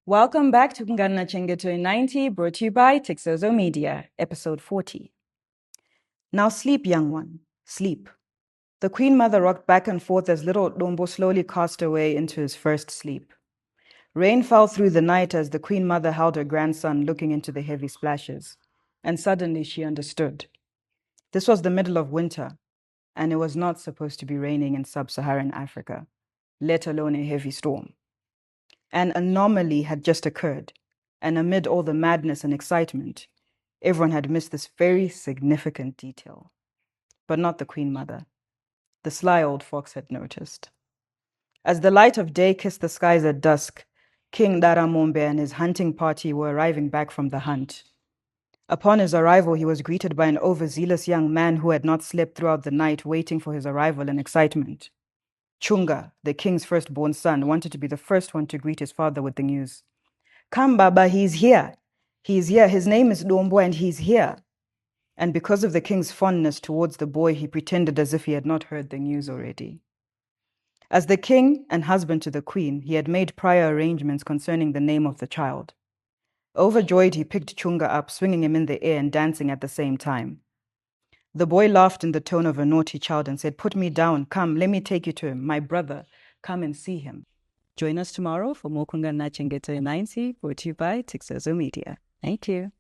Welcome back to chengetomayowe 90, brought to you by Tixozo Media, episode 40. Now sleep, young one, sleep. The Queen Mother rocked back and forth as little Dombo slowly cast away into his first sleep. Rain fell through the night as the Queen Mother held her grandson looking into the heavy splashes. And suddenly she understood. This was the middle of winter, and it was not supposed to be raining in sub-Saharan Africa, let alone a heavy storm. An anomaly had just occurred, and amid all the madness and excitement, everyone had missed this very significant detail. But not the Queen Mother. The sly old fox had noticed. As the light of day kissed the skies at dusk, King Daramombe and his hunting party were arriving back from the hunt. Upon his arrival, he was greeted by an overzealous young man who had not slept throughout the night, waiting for his arrival in excitement. Chunga, the king's firstborn son, wanted to be the first one to greet his father with the news. Come, Baba, he's here. He's here. His name is Dombo and he's here. And because of the king's fondness towards the boy, he pretended as if he had not heard the news already. As the king and husband to the queen, he had made prior arrangements concerning the name of the child. Overjoyed, he picked Chunga up, swinging him in the air and dancing at the same time. The boy laughed in the tone of a naughty child and said, "Put me down. Come, let me take you to him. My brother, come and see him." Join us tomorrow for more Chengetomayowe 90, brought to you by Tixozo Media. Thank you.